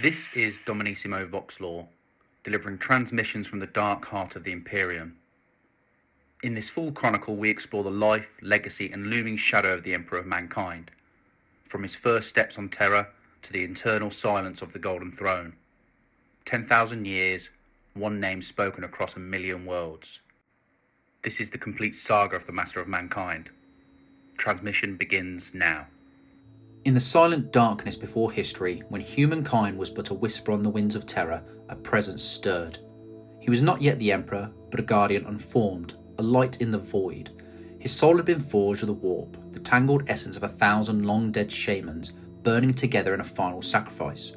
This is Dominissimo Voxlaw, delivering transmissions from the dark heart of the Imperium. In this full chronicle we explore the life, legacy and looming shadow of the Emperor of Mankind, from his first steps on Terra to the eternal silence of the Golden Throne. 10,000 years, one name spoken across a million worlds. This is the complete saga of the Master of Mankind. Transmission begins now. In the silent darkness before history, when humankind was but a whisper on the winds of terror, a presence stirred. He was not yet the Emperor, but a guardian unformed, a light in the void. His soul had been forged of the warp, the tangled essence of 1,000 long-dead shamans burning together in a final sacrifice.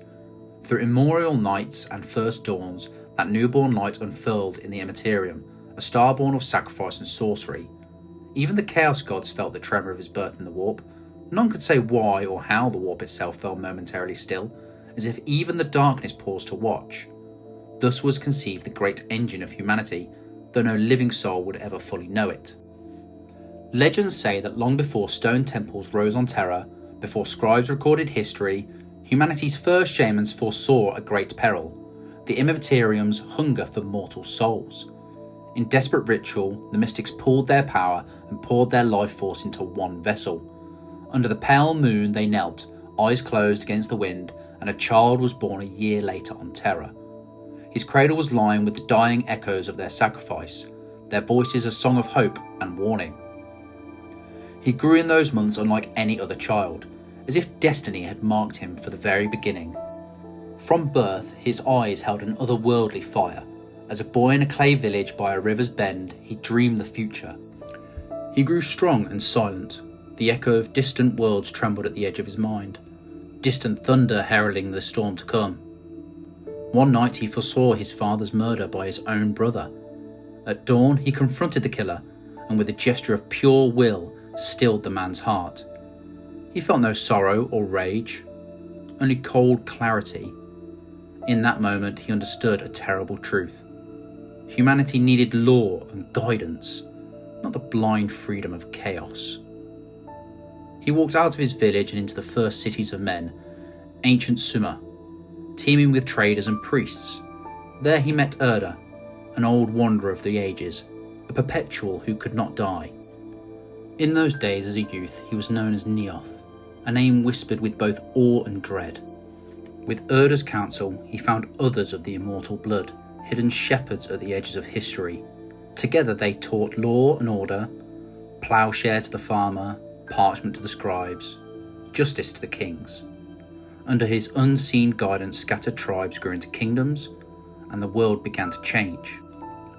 Through immemorial nights and first dawns, that newborn light unfurled in the Imperium, a star born of sacrifice and sorcery. Even the Chaos Gods felt the tremor of his birth in the warp. None could say why or how the warp itself fell momentarily still, as if even the darkness paused to watch. Thus was conceived the great engine of humanity, though no living soul would ever fully know it. Legends say that long before stone temples rose on Terra, before scribes recorded history, humanity's first shamans foresaw a great peril, the Imperium's hunger for mortal souls. In desperate ritual, the mystics pooled their power and poured their life force into one vessel. Under the pale moon they knelt, eyes closed against the wind, and a child was born a year later on Terra. His cradle was lined with the dying echoes of their sacrifice, their voices a song of hope and warning. He grew in those months unlike any other child, as if destiny had marked him for the very beginning. From birth, his eyes held an otherworldly fire. As a boy in a clay village by a river's bend, he dreamed the future. He grew strong and silent. The echo of distant worlds trembled at the edge of his mind, distant thunder heralding the storm to come. One night he foresaw his father's murder by his own brother. At dawn he confronted the killer, and with a gesture of pure will stilled the man's heart. He felt no sorrow or rage, only cold clarity. In that moment he understood a terrible truth. Humanity needed law and guidance, not the blind freedom of chaos. He walked out of his village and into the first cities of men, ancient Sumer, teeming with traders and priests. There he met Erda, an old wanderer of the ages, a perpetual who could not die. In those days as a youth he was known as Neoth, a name whispered with both awe and dread. With Erda's counsel he found others of the immortal blood, hidden shepherds at the edges of history. Together they taught law and order, ploughshare to the farmer, parchment to the scribes, justice to the kings. Under his unseen guidance, scattered tribes grew into kingdoms, and the world began to change.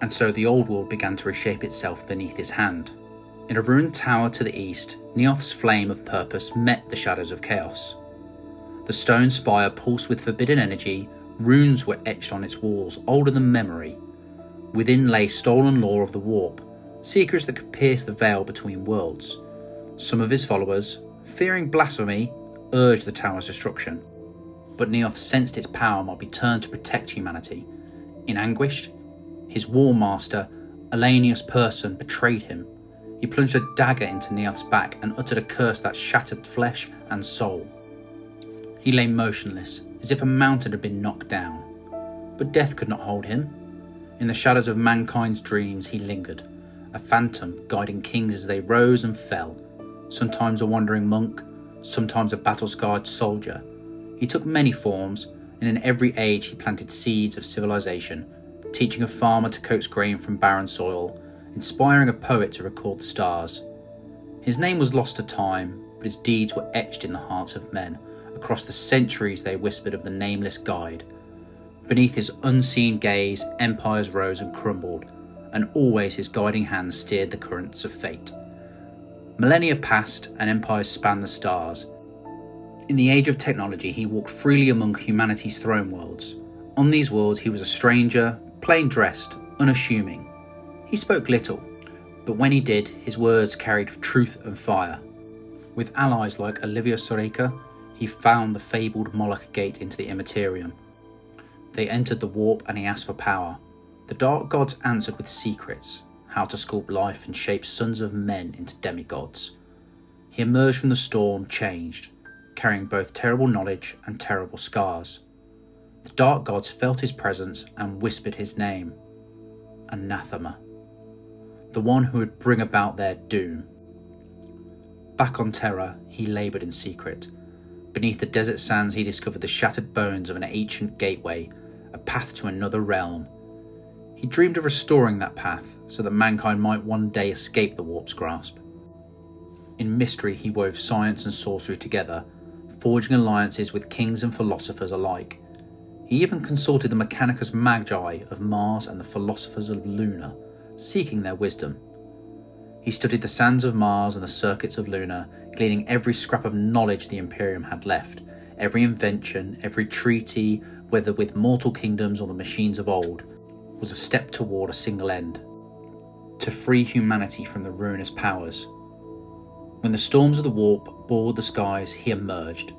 And so the old world began to reshape itself beneath his hand. In a ruined tower to the east, Neoth's flame of purpose met the shadows of chaos. The stone spire pulsed with forbidden energy, runes were etched on its walls, older than memory. Within lay stolen lore of the warp, secrets that could pierce the veil between worlds. Some of his followers, fearing blasphemy, urged the tower's destruction. But Neoth sensed its power might be turned to protect humanity. In anguish, his war master, Elanius Person, betrayed him. He plunged a dagger into Neoth's back and uttered a curse that shattered flesh and soul. He lay motionless, as if a mountain had been knocked down. But death could not hold him. In the shadows of mankind's dreams he lingered, a phantom guiding kings as they rose and fell. Sometimes a wandering monk, sometimes a battle-scarred soldier. He took many forms, and in every age he planted seeds of civilization, teaching a farmer to coax grain from barren soil, inspiring a poet to record the stars. His name was lost to time, but his deeds were etched in the hearts of men. Across the centuries they whispered of the nameless guide. Beneath his unseen gaze, empires rose and crumbled, and always his guiding hand steered the currents of fate. Millennia passed and empires spanned the stars. In the age of technology, he walked freely among humanity's throne worlds. On these worlds he was a stranger, plain dressed, unassuming. He spoke little, but when he did, his words carried truth and fire. With allies like Olivia Soreka, he found the fabled Moloch gate into the Imperium. They entered the warp and he asked for power. The dark gods answered with secrets, how to sculpt life and shape sons of men into demigods. He emerged from the storm changed, carrying both terrible knowledge and terrible scars. The dark gods felt his presence and whispered his name. Anathema. The one who would bring about their doom. Back on Terra, he laboured in secret. Beneath the desert sands he discovered the shattered bones of an ancient gateway, a path to another realm. He dreamed of restoring that path so that mankind might one day escape the warp's grasp. In mystery he wove science and sorcery together, forging alliances with kings and philosophers alike. He even consulted the Mechanicus Magi of Mars and the philosophers of Luna, seeking their wisdom. He studied the sands of Mars and the circuits of Luna, gleaning every scrap of knowledge the Imperium had left, every invention, every treaty, whether with mortal kingdoms or the machines of old, was a step toward a single end: to free humanity from the ruinous powers. When the storms of the warp bored the skies, he emerged.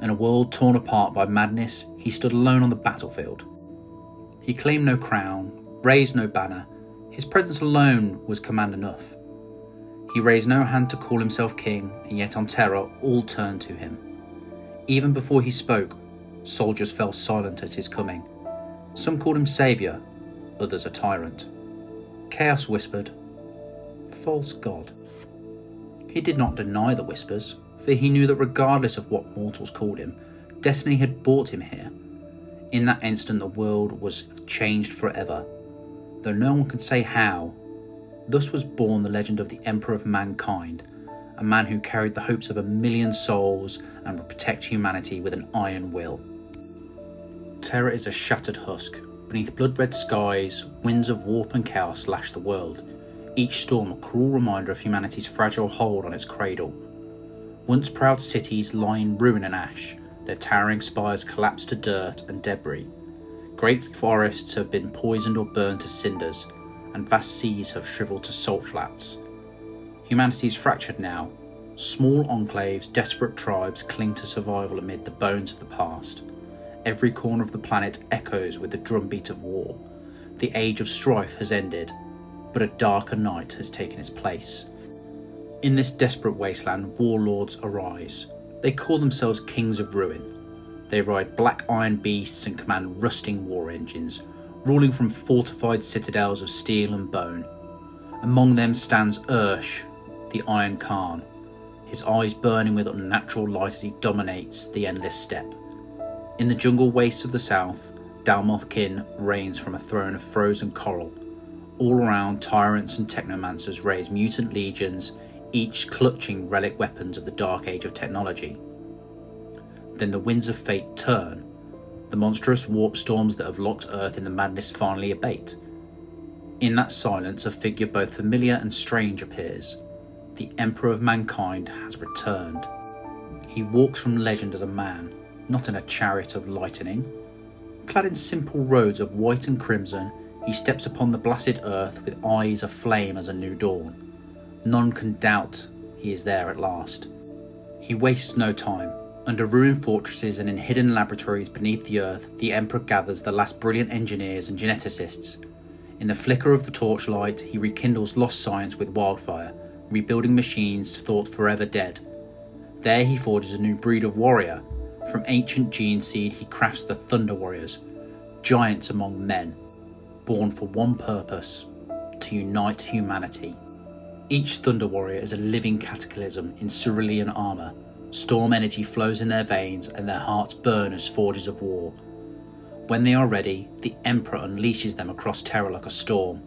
In a world torn apart by madness, he stood alone on the battlefield. He claimed no crown, raised no banner. His presence alone was command enough. He raised no hand to call himself king, and yet on Terra all turned to him. Even before he spoke, soldiers fell silent at his coming. Some called him saviour, others a tyrant. Chaos whispered, "False god." He did not deny the whispers, for he knew that regardless of what mortals called him, destiny had brought him here. In that instant the world was changed forever, though no one could say how. Thus was born the legend of the Emperor of Mankind, a man who carried the hopes of 1,000,000 souls and would protect humanity with an iron will. Terra is a shattered husk. Beneath blood-red skies, winds of warp and chaos lash the world, each storm a cruel reminder of humanity's fragile hold on its cradle. Once proud cities lie in ruin and ash, their towering spires collapse to dirt and debris. Great forests have been poisoned or burned to cinders, and vast seas have shriveled to salt flats. Humanity is fractured now. Small enclaves, desperate tribes cling to survival amid the bones of the past. Every corner of the planet echoes with the drumbeat of war. The age of strife has ended, but a darker night has taken its place. In this desperate wasteland, warlords arise. They call themselves Kings of Ruin. They ride black iron beasts and command rusting war engines, ruling from fortified citadels of steel and bone. Among them stands Ursh, the Iron Khan, his eyes burning with unnatural light as he dominates the endless steppe. In the jungle wastes of the south, Dalmoth Kin reigns from a throne of frozen coral. All around, tyrants and technomancers raise mutant legions, each clutching relic weapons of the dark age of technology. Then the winds of fate turn. The monstrous warp storms that have locked Earth in the madness finally abate. In that silence, a figure both familiar and strange appears. The Emperor of Mankind has returned. He walks from legend as a man, not in a chariot of lightning. Clad in simple robes of white and crimson, he steps upon the blasted earth with eyes aflame as a new dawn. None can doubt he is there at last. He wastes no time. Under ruined fortresses and in hidden laboratories beneath the earth, the Emperor gathers the last brilliant engineers and geneticists. In the flicker of the torchlight, he rekindles lost science with wildfire, rebuilding machines thought forever dead. There he forges a new breed of warrior. From ancient gene seed he crafts the Thunder Warriors, giants among men, born for one purpose: to unite humanity. Each Thunder Warrior is a living cataclysm in cerulean armour. Storm energy flows in their veins and their hearts burn as forges of war. When they are ready, the Emperor unleashes them across Terra like a storm.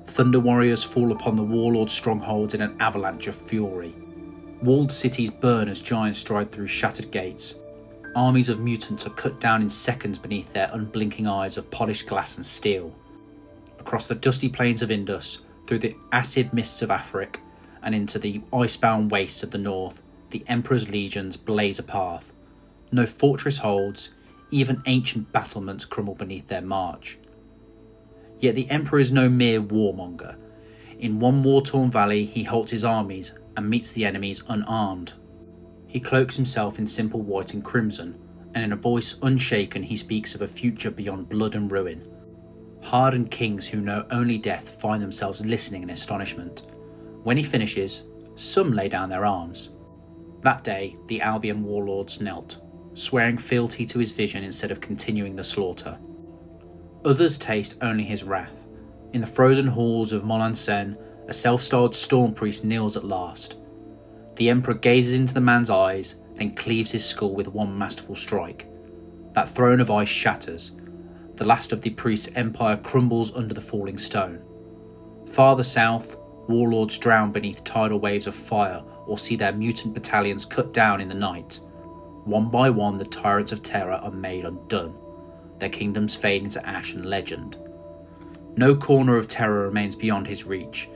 Thunder Warriors fall upon the warlord strongholds in an avalanche of fury. Walled cities burn as giants stride through shattered gates. Armies of mutants are cut down in seconds beneath their unblinking eyes of polished glass and steel. Across the dusty plains of Indus, through the acid mists of Afric, and into the icebound wastes of the north, the Emperor's legions blaze a path. No fortress holds, even ancient battlements crumble beneath their march. Yet the Emperor is no mere warmonger. In one war-torn valley he halts his armies and meets the enemies unarmed. He cloaks himself in simple white and crimson, and in a voice unshaken he speaks of a future beyond blood and ruin. Hardened kings who know only death find themselves listening in astonishment. When he finishes, some lay down their arms. That day, the Albion warlords knelt. swearing fealty to his vision instead of continuing the slaughter. Others taste only his wrath. In the frozen halls of Molansen, a self-styled storm priest kneels at last. The Emperor gazes into the man's eyes, then cleaves his skull with one masterful strike. That throne of ice shatters. The last of the priest's empire crumbles under the falling stone. Farther south, warlords drown beneath tidal waves of fire or see their mutant battalions cut down in the night. One by one, the tyrants of Terra are made undone. Their kingdoms fade into ash and legend. No corner of Terra remains beyond his reach.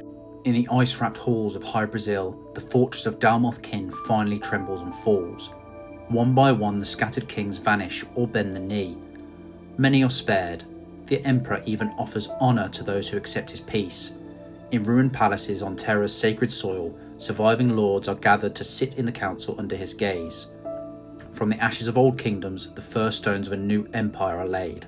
In the ice-wrapped halls of High Brazil, the fortress of Dalmoth Kin finally trembles and falls. One by one, the scattered kings vanish or bend the knee. Many are spared. The Emperor even offers honour to those who accept his peace. In ruined palaces on Terra's sacred soil, surviving lords are gathered to sit in the council under his gaze. From the ashes of old kingdoms, the first stones of a new empire are laid.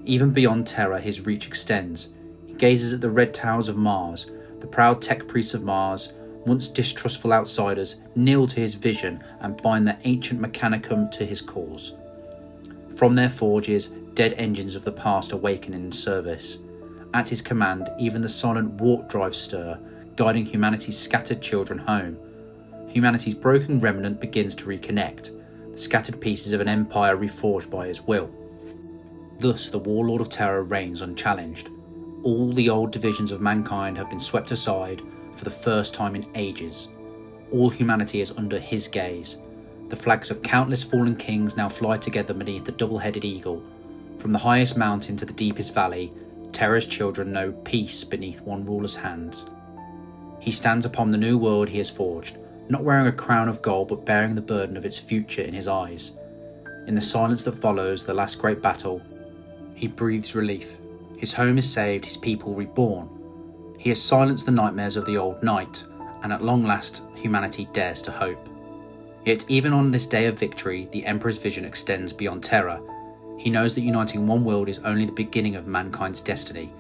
Even beyond Terra, his reach extends. He gazes at the red towers of Mars. The proud tech priests of Mars, once distrustful outsiders, kneel to his vision and bind their ancient mechanicum to his cause. From their forges, dead engines of the past awaken in service. At his command, even the silent warp drives stir, guiding humanity's scattered children home. Humanity's broken remnant begins to reconnect, the scattered pieces of an empire reforged by his will. Thus the Warlord of Terra reigns unchallenged. All the old divisions of mankind have been swept aside for the first time in ages. All humanity is under his gaze. The flags of countless fallen kings now fly together beneath the double-headed eagle. From the highest mountain to the deepest valley, Terra's children know peace beneath one ruler's hands. He stands upon the new world he has forged, not wearing a crown of gold but bearing the burden of its future in his eyes. In the silence that follows the last great battle, he breathes relief. His home is saved, his people reborn. He has silenced the nightmares of the old night, and at long last humanity dares to hope. Yet even on this day of victory, the Emperor's vision extends beyond Terra. He knows that uniting one world is only the beginning of mankind's destiny.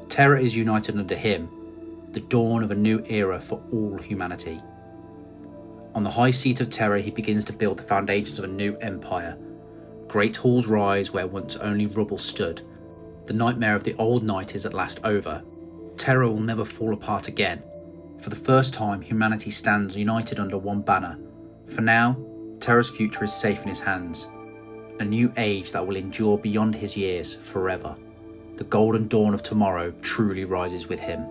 Terra is united under him, the dawn of a new era for all humanity. On the high seat of Terra, he begins to build the foundations of a new empire. Great halls rise where once only rubble stood. The nightmare of the old night is at last over. Terra will never fall apart again. For the first time, humanity stands united under one banner. For now, Terra's future is safe in his hands. A new age that will endure beyond his years forever. The golden dawn of tomorrow truly rises with him.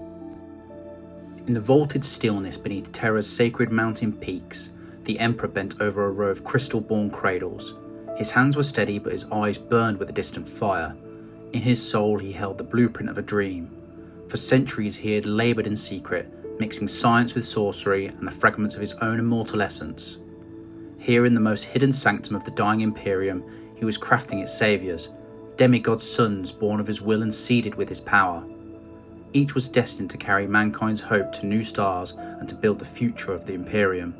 In the vaulted stillness beneath Terra's sacred mountain peaks, the Emperor bent over a row of crystal-born cradles. His hands were steady, but his eyes burned with a distant fire. In his soul he held the blueprint of a dream. For centuries he had laboured in secret, mixing science with sorcery and the fragments of his own immortal essence. Here in the most hidden sanctum of the dying Imperium, he was crafting its saviours, demigod sons born of his will and seeded with his power. Each was destined to carry mankind's hope to new stars and to build the future of the Imperium.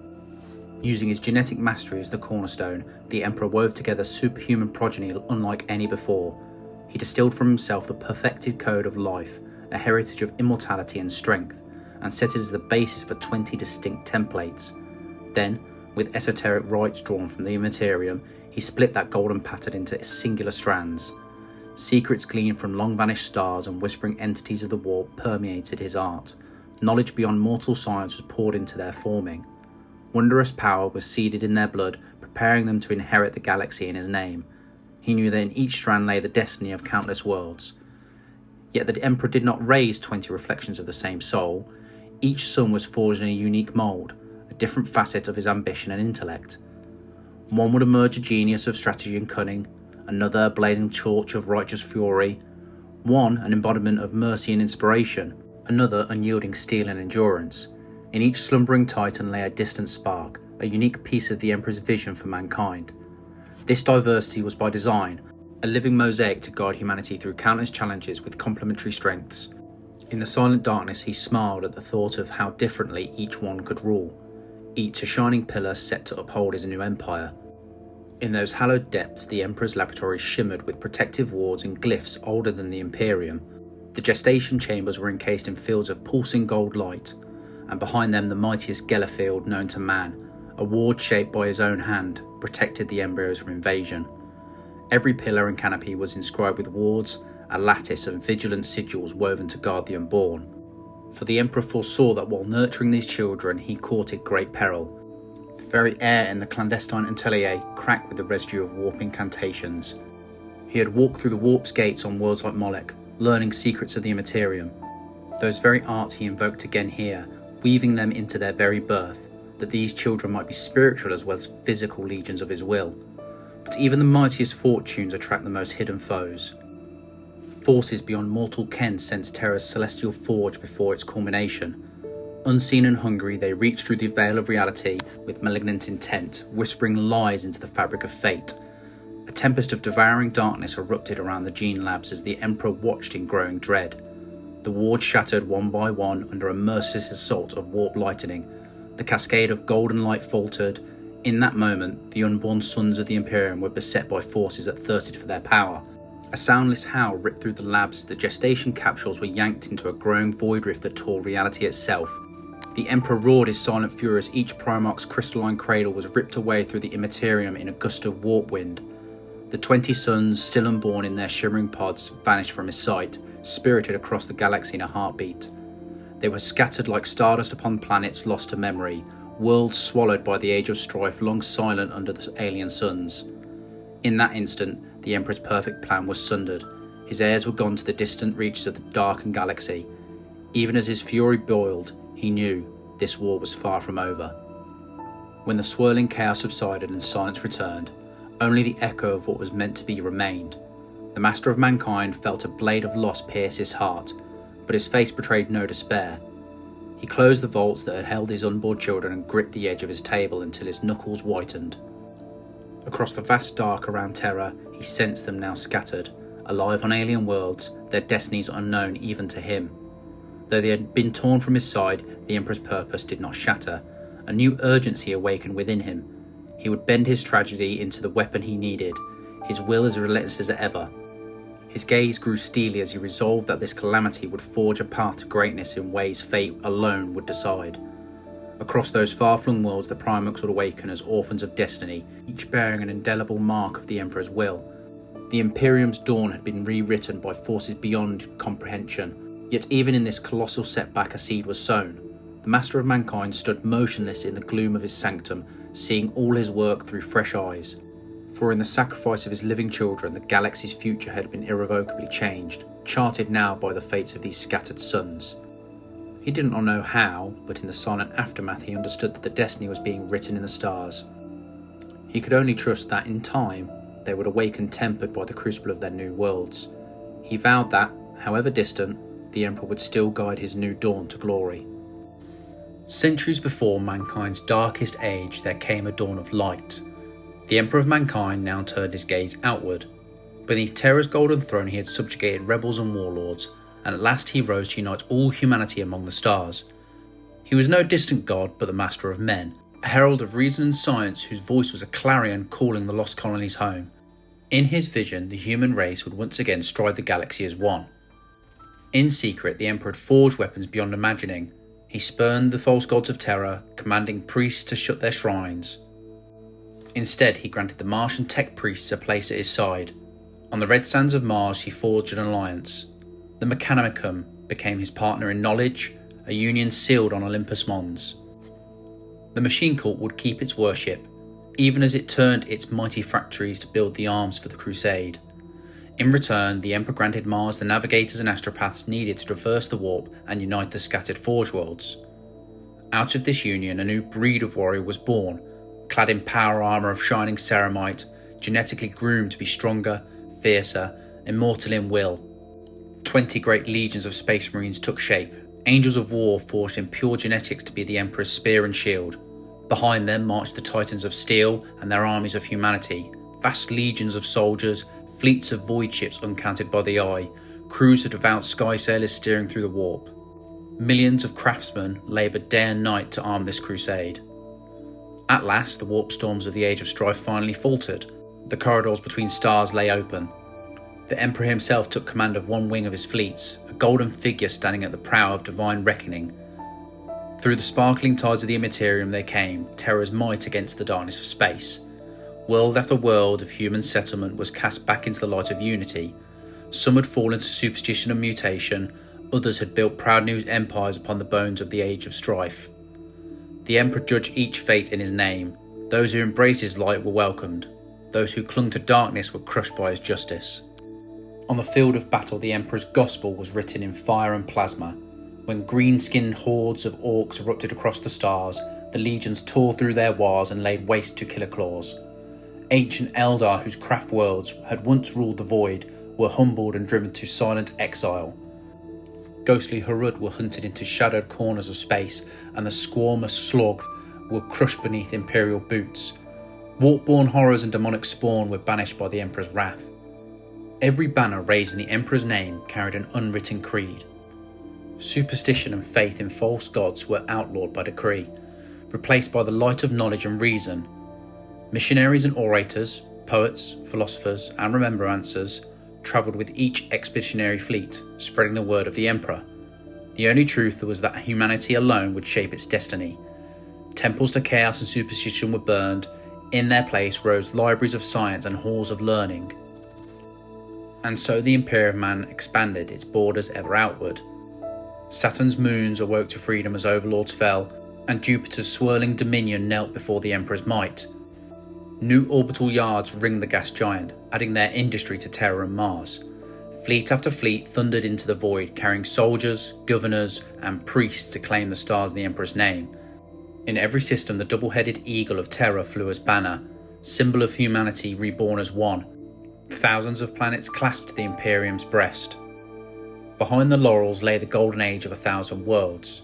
Using his genetic mastery as the cornerstone, the Emperor wove together superhuman progeny unlike any before. He distilled from himself the perfected code of life, a heritage of immortality and strength, and set it as the basis for 20 distinct templates. Then, with esoteric rites drawn from the Imperium, he split that golden pattern into singular strands. Secrets gleaned from long-vanished stars and whispering entities of the warp permeated his art. Knowledge beyond mortal science was poured into their forming. Wondrous power was seeded in their blood, preparing them to inherit the galaxy in his name. He knew that in each strand lay the destiny of countless worlds. Yet the Emperor did not raise 20 reflections of the same soul. Each son was forged in a unique mould, a different facet of his ambition and intellect. One would emerge a genius of strategy and cunning, another a blazing torch of righteous fury, one an embodiment of mercy and inspiration, another unyielding steel and endurance. In each slumbering titan lay a distant spark, a unique piece of the Emperor's vision for mankind. This diversity was by design, a living mosaic to guide humanity through countless challenges with complementary strengths. In the silent darkness he smiled at the thought of how differently each one could rule, each a shining pillar set to uphold his new empire. In those hallowed depths the Emperor's laboratory shimmered with protective wards and glyphs older than the Imperium. The gestation chambers were encased in fields of pulsing gold light, and behind them the mightiest Gellerfield known to man, a ward shaped by his own hand, protected the embryos from invasion. Every pillar and canopy was inscribed with wards, a lattice and vigilant sigils woven to guard the unborn. For the Emperor foresaw that while nurturing these children, he courted great peril. The very air in the clandestine atelier cracked with the residue of warp incantations. He had walked through the warp's gates on worlds like Moloch, learning secrets of the Imperium. Those very arts he invoked again here, weaving them into their very birth, that these children might be spiritual as well as physical legions of his will. But even the mightiest fortunes attract the most hidden foes. Forces beyond mortal ken sense Terra's celestial forge before its culmination. Unseen and hungry, they reach through the veil of reality with malignant intent, whispering lies into the fabric of fate. A tempest of devouring darkness erupted around the gene labs as the Emperor watched in growing dread. The wards shattered one by one under a merciless assault of warp lightning. The cascade of golden light faltered. In that moment, the unborn sons of the Imperium were beset by forces that thirsted for their power. A soundless howl ripped through the labs as the gestation capsules were yanked into a growing void rift that tore reality itself. The Emperor roared his silent fury as each Primarch's crystalline cradle was ripped away through the Immaterium in a gust of warp wind. The 20 sons, still unborn in their shimmering pods, vanished from his sight, spirited across the galaxy in a heartbeat. They were scattered like stardust upon planets lost to memory, worlds swallowed by the age of strife long silent under the alien suns. In that instant, the Emperor's perfect plan was sundered. His heirs were gone to the distant reaches of the darkened galaxy. Even as his fury boiled, he knew this war was far from over. When the swirling chaos subsided and silence returned, only the echo of what was meant to be remained. The Master of Mankind felt a blade of loss pierce his heart, but his face betrayed no despair. He closed the vaults that had held his unborn children and gripped the edge of his table until his knuckles whitened. Across the vast dark around Terra, he sensed them now scattered, alive on alien worlds, their destinies unknown even to him. Though they had been torn from his side, the Emperor's purpose did not shatter. A new urgency awakened within him. He would bend his tragedy into the weapon he needed, his will as relentless as ever. His gaze grew steely as he resolved that this calamity would forge a path to greatness in ways fate alone would decide. Across those far-flung worlds, the Primarchs would awaken as orphans of destiny, each bearing an indelible mark of the Emperor's will. The Imperium's dawn had been rewritten by forces beyond comprehension, yet even in this colossal setback a seed was sown. The Master of Mankind stood motionless in the gloom of his sanctum, seeing all his work through fresh eyes. For in the sacrifice of his living children, the galaxy's future had been irrevocably changed, charted now by the fates of these scattered sons. He did not know how, but in the silent aftermath he understood that the destiny was being written in the stars. He could only trust that in time they would awaken tempered by the crucible of their new worlds. He vowed that, however distant, the Emperor would still guide his new dawn to glory. Centuries before mankind's darkest age, there came a dawn of light. The Emperor of Mankind now turned his gaze outward. Beneath Terra's golden throne he had subjugated rebels and warlords, and at last he rose to unite all humanity among the stars. He was no distant god, but the master of men, a herald of reason and science whose voice was a clarion calling the lost colonies home. In his vision, the human race would once again stride the galaxy as one. In secret, the Emperor had forged weapons beyond imagining. He spurned the false gods of Terra, commanding priests to shut their shrines. Instead, he granted the Martian tech priests a place at his side. On the red sands of Mars, he forged an alliance. The Mechanicum became his partner in knowledge, a union sealed on Olympus Mons. The machine cult would keep its worship, even as it turned its mighty factories to build the arms for the crusade. In return, the Emperor granted Mars the navigators and astropaths needed to traverse the warp and unite the scattered forge worlds. Out of this union, a new breed of warrior was born, clad in power armour of shining ceramite, genetically groomed to be stronger, fiercer, immortal in will. 20 great legions of space marines took shape, angels of war forged in pure genetics to be the Emperor's spear and shield. Behind them marched the Titans of Steel and their armies of humanity, vast legions of soldiers, fleets of void ships uncounted by the eye, crews of devout sky sailors steering through the warp. Millions of craftsmen laboured day and night to arm this crusade. At last, the warp storms of the Age of Strife finally faltered. The corridors between stars lay open. The Emperor himself took command of one wing of his fleets, a golden figure standing at the prow of divine reckoning. Through the sparkling tides of the Imperium there came Terra's might against the darkness of space. World after world of human settlement was cast back into the light of unity. Some had fallen to superstition and mutation, others had built proud new empires upon the bones of the age of strife. The Emperor judged each fate in his name. Those who embraced his light were welcomed. Those who clung to darkness were crushed by his justice. On the field of battle, the Emperor's gospel was written in fire and plasma. When green-skinned hordes of orcs erupted across the stars, the legions tore through their wars and laid waste to killer claws. Ancient Eldar, whose craft worlds had once ruled the void, were humbled and driven to silent exile. Ghostly Harud were hunted into shadowed corners of space, and the squamous Slogth were crushed beneath Imperial boots. Warp-born horrors and demonic spawn were banished by the Emperor's wrath. Every banner raised in the Emperor's name carried an unwritten creed. Superstition and faith in false gods were outlawed by decree, replaced by the light of knowledge and reason. Missionaries and orators, poets, philosophers, and remembrancers travelled with each expeditionary fleet, spreading the word of the Emperor. The only truth was that humanity alone would shape its destiny. Temples to chaos and superstition were burned. In their place rose libraries of science and halls of learning. And so the Imperium man expanded its borders ever outward. Saturn's moons awoke to freedom as overlords fell, and Jupiter's swirling dominion knelt before the Emperor's might. New orbital yards ringed the gas giant, adding their industry to Terra and Mars. Fleet after fleet thundered into the void, carrying soldiers, governors, and priests to claim the stars in the Emperor's name. In every system, the double-headed eagle of Terra flew as banner, symbol of humanity reborn as one. Thousands of planets clasped the Imperium's breast. Behind the laurels lay the golden age of 1,000 worlds.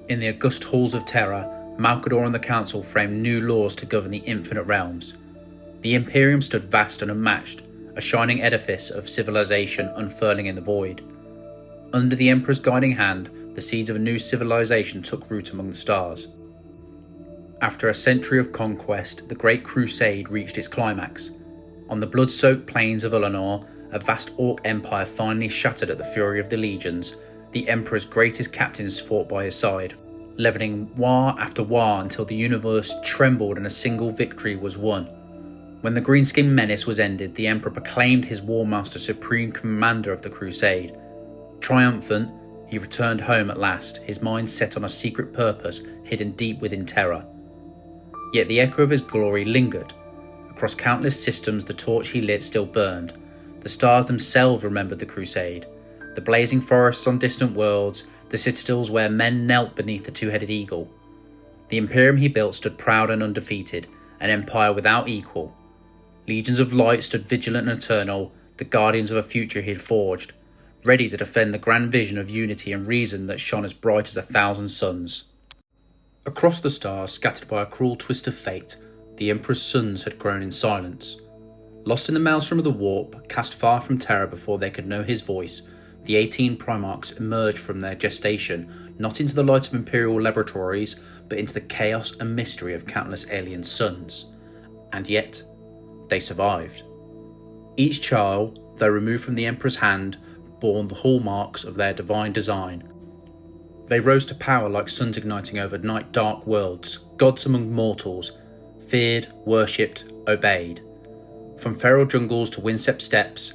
In the august halls of Terra, Malkador and the Council framed new laws to govern the infinite realms. The Imperium stood vast and unmatched, a shining edifice of civilization unfurling in the void. Under the Emperor's guiding hand, the seeds of a new civilization took root among the stars. After a century of conquest, the Great Crusade reached its climax. On the blood-soaked plains of Ulanor, a vast orc empire finally shattered at the fury of the legions. The Emperor's greatest captains fought by his side, levelling war after war until the universe trembled and a single victory was won. When the greenskin menace was ended, the Emperor proclaimed his War Master supreme commander of the crusade. Triumphant, he returned home at last, his mind set on a secret purpose hidden deep within Terra. Yet the echo of his glory lingered. Across countless systems, the torch he lit still burned. The stars themselves remembered the crusade. The blazing forests on distant worlds, the citadels where men knelt beneath the two-headed eagle. The Imperium he built stood proud and undefeated, an empire without equal. Legions of light stood vigilant and eternal, the guardians of a future he had forged, ready to defend the grand vision of unity and reason that shone as bright as 1,000 suns. Across the stars, scattered by a cruel twist of fate, the Emperor's sons had grown in silence. Lost in the maelstrom of the warp, cast far from Terra before they could know his voice, the 18 Primarchs emerged from their gestation, not into the light of Imperial laboratories, but into the chaos and mystery of countless alien suns. And yet, they survived. Each child, though removed from the Emperor's hand, bore the hallmarks of their divine design. They rose to power like suns igniting over night-dark worlds, gods among mortals, feared, worshipped, obeyed. From feral jungles to windswept steppes,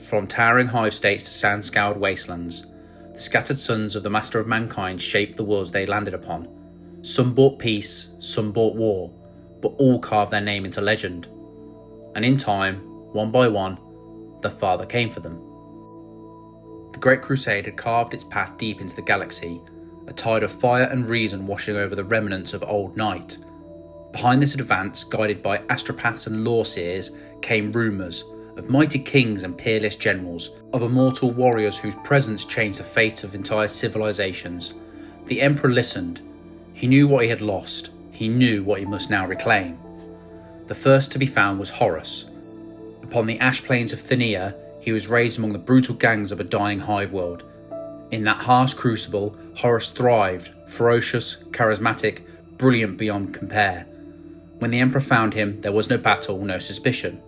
from towering hive states to sand-scoured wastelands, the scattered sons of the Master of Mankind shaped the worlds they landed upon. Some brought peace, some brought war, but all carved their name into legend. And in time, one by one, the Father came for them. The Great Crusade had carved its path deep into the galaxy, a tide of fire and reason washing over the remnants of old night. Behind this advance, guided by astropaths and lore-seers, came rumours of mighty kings and peerless generals, of immortal warriors whose presence changed the fate of entire civilizations. The Emperor listened. He knew what he had lost. He knew what he must now reclaim. The first to be found was Horus. Upon the ash plains of Thynia, he was raised among the brutal gangs of a dying hive world. In that harsh crucible, Horus thrived, ferocious, charismatic, brilliant beyond compare. When the Emperor found him, there was no battle, no suspicion.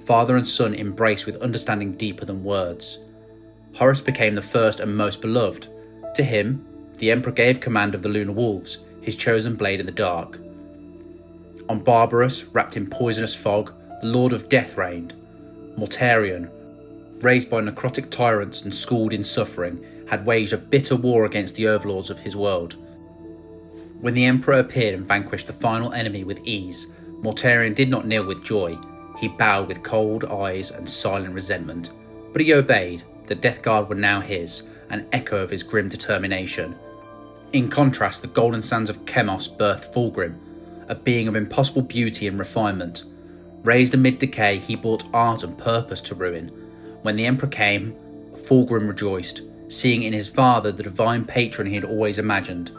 Father and son embraced with understanding deeper than words. Horus became the first and most beloved. To him, the Emperor gave command of the Lunar Wolves, his chosen blade in the dark. On Barbarous, wrapped in poisonous fog, the Lord of Death reigned. Mortarion, raised by necrotic tyrants and schooled in suffering, had waged a bitter war against the overlords of his world. When the Emperor appeared and vanquished the final enemy with ease, Mortarion did not kneel with joy. He bowed with cold eyes and silent resentment. But he obeyed. The Death Guard were now his, an echo of his grim determination. In contrast, the golden sands of Chemos birthed Fulgrim, a being of impossible beauty and refinement. Raised amid decay, he brought art and purpose to ruin. When the Emperor came, Fulgrim rejoiced, seeing in his father the divine patron he had always imagined.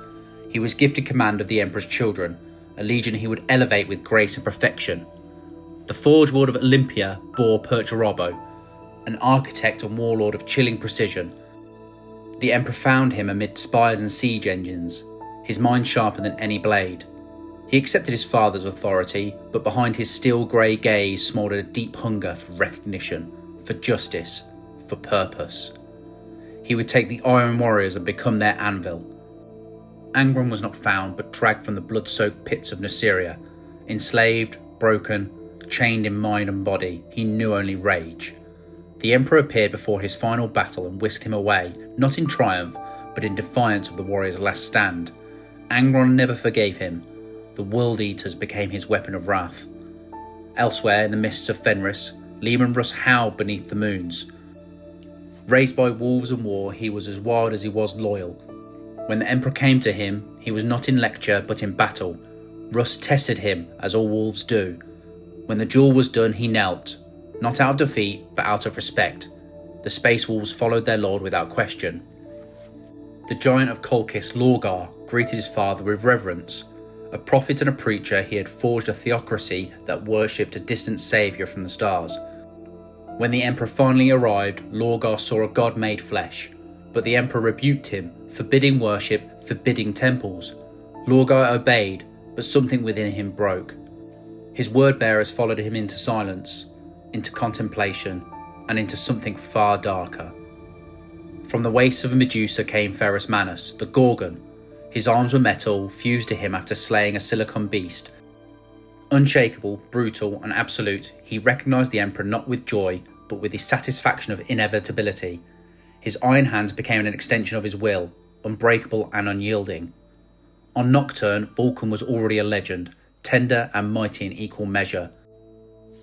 He was gifted command of the Emperor's children, a legion he would elevate with grace and perfection. The Forge World of Olympia bore Percherabo, an architect and warlord of chilling precision. The Emperor found him amid spires and siege engines, his mind sharper than any blade. He accepted his father's authority, but behind his steel grey gaze smouldered a deep hunger for recognition, for justice, for purpose. He would take the Iron Warriors and become their anvil. Angron was not found, but dragged from the blood-soaked pits of Nuceria. Enslaved, broken, chained in mind and body, he knew only rage. The Emperor appeared before his final battle and whisked him away, not in triumph, but in defiance of the warrior's last stand. Angron never forgave him. The World Eaters became his weapon of wrath. Elsewhere, in the mists of Fenris, Leman Russ howled beneath the moons. Raised by wolves and war, he was as wild as he was loyal. When the Emperor came to him, he was not in lecture but in battle. Russ tested him, as all wolves do. When the duel was done, he knelt, not out of defeat, but out of respect. The Space Wolves followed their lord without question. The giant of Colchis, Lorgar, greeted his father with reverence. A prophet and a preacher, he had forged a theocracy that worshipped a distant saviour from the stars. When the Emperor finally arrived, Lorgar saw a god made flesh, but the Emperor rebuked him, forbidding worship, forbidding temples. Lorgar obeyed, but something within him broke. His word-bearers followed him into silence, into contemplation, and into something far darker. From the wastes of Medusa came Ferrus Manus, the Gorgon. His arms were metal, fused to him after slaying a silicon beast. Unshakable, brutal, and absolute, he recognised the Emperor not with joy, but with the satisfaction of inevitability. His iron hands became an extension of his will, unbreakable and unyielding. On Nocturne, Vulcan was already a legend, tender and mighty in equal measure.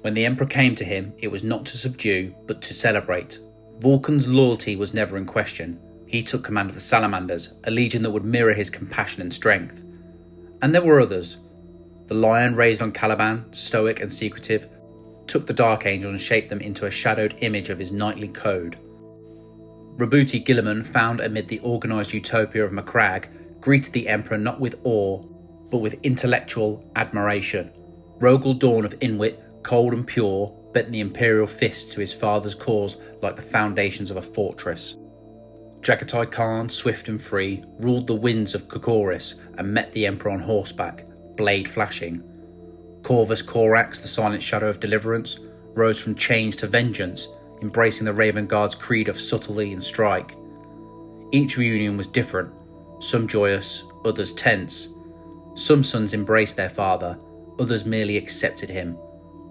When the Emperor came to him, it was not to subdue, but to celebrate. Vulcan's loyalty was never in question. He took command of the Salamanders, a legion that would mirror his compassion and strength. And there were others. The Lion, raised on Caliban, stoic and secretive, took the Dark Angel and shaped them into a shadowed image of his knightly code. Rabuti Gilliman, found amid the organised utopia of Macragge, greeted the Emperor not with awe, but with intellectual admiration. Rogel Dawn of Inwit, cold and pure, bent the imperial fists to his father's cause like the foundations of a fortress. Jagatai Khan, swift and free, ruled the winds of Kokoris and met the Emperor on horseback, blade flashing. Corvus Corax, the silent shadow of deliverance, rose from chains to vengeance, embracing the Raven Guard's creed of subtlety and strike. Each reunion was different, some joyous, others tense. Some sons embraced their father, others merely accepted him.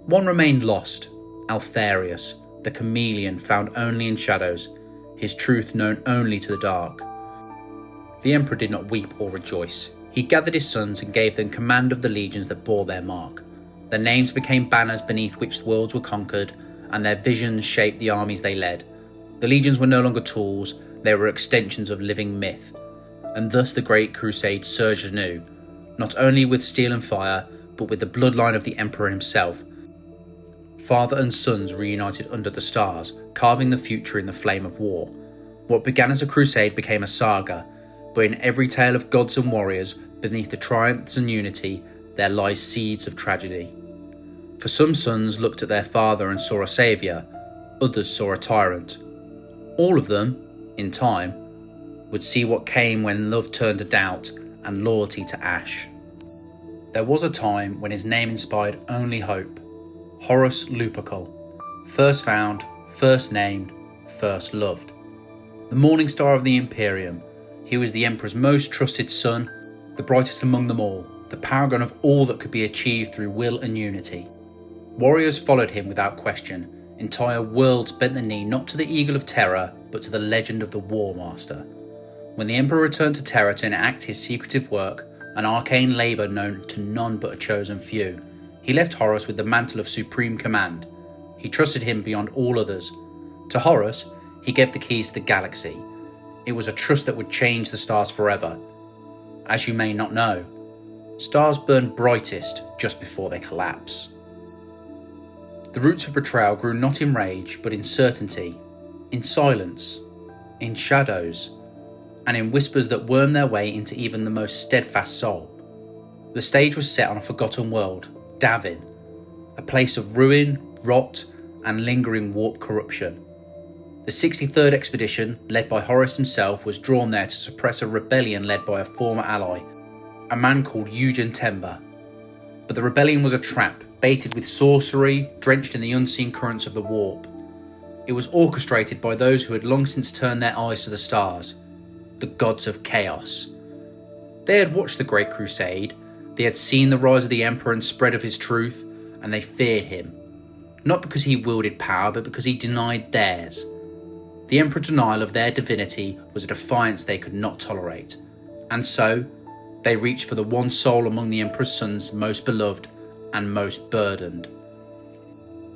One remained lost, Altharius, the chameleon found only in shadows, his truth known only to the dark. The Emperor did not weep or rejoice. He gathered his sons and gave them command of the legions that bore their mark. Their names became banners beneath which worlds were conquered, and their visions shaped the armies they led. The legions were no longer tools, they were extensions of living myth. And thus the Great Crusade surged anew, not only with steel and fire, but with the bloodline of the Emperor himself. Father and sons reunited under the stars, carving the future in the flame of war. What began as a crusade became a saga, but in every tale of gods and warriors, beneath the triumphs and unity, there lies seeds of tragedy. For some sons looked at their father and saw a saviour, others saw a tyrant. All of them, in time, would see what came when love turned to doubt and loyalty to ash. There was a time when his name inspired only hope. Horus Lupercal, first found, first named, first loved. The morning star of the Imperium, He was the Emperor's most trusted son, the brightest among them all, the paragon of all that could be achieved through will and unity. Warriors followed him without question. Entire worlds bent the knee not to the Eagle of Terra, but to the legend of the War Master. When the Emperor returned to Terra to enact his secretive work, an arcane labour known to none but a chosen few, he left Horus with the mantle of supreme command. He trusted him beyond all others. To Horus, he gave the keys to the galaxy. It was a trust that would change the stars forever. As you may not know, stars burn brightest just before they collapse. The roots of betrayal grew not in rage, but in certainty, in silence, in shadows, and in whispers that wormed their way into even the most steadfast soul. The stage was set on a forgotten world, Davin, a place of ruin, rot, and lingering warp corruption. The 63rd expedition, led by Horus himself, was drawn there to suppress a rebellion led by a former ally, a man called Eugen Temba. But the rebellion was a trap, baited with sorcery, drenched in the unseen currents of the warp. It was orchestrated by those who had long since turned their eyes to the stars, the gods of chaos. They had watched the Great Crusade, they had seen the rise of the Emperor and spread of his truth, and they feared him. Not because he wielded power, but because he denied theirs. The Emperor's denial of their divinity was a defiance they could not tolerate, and so they reached for the one soul among the Emperor's sons most beloved and most burdened.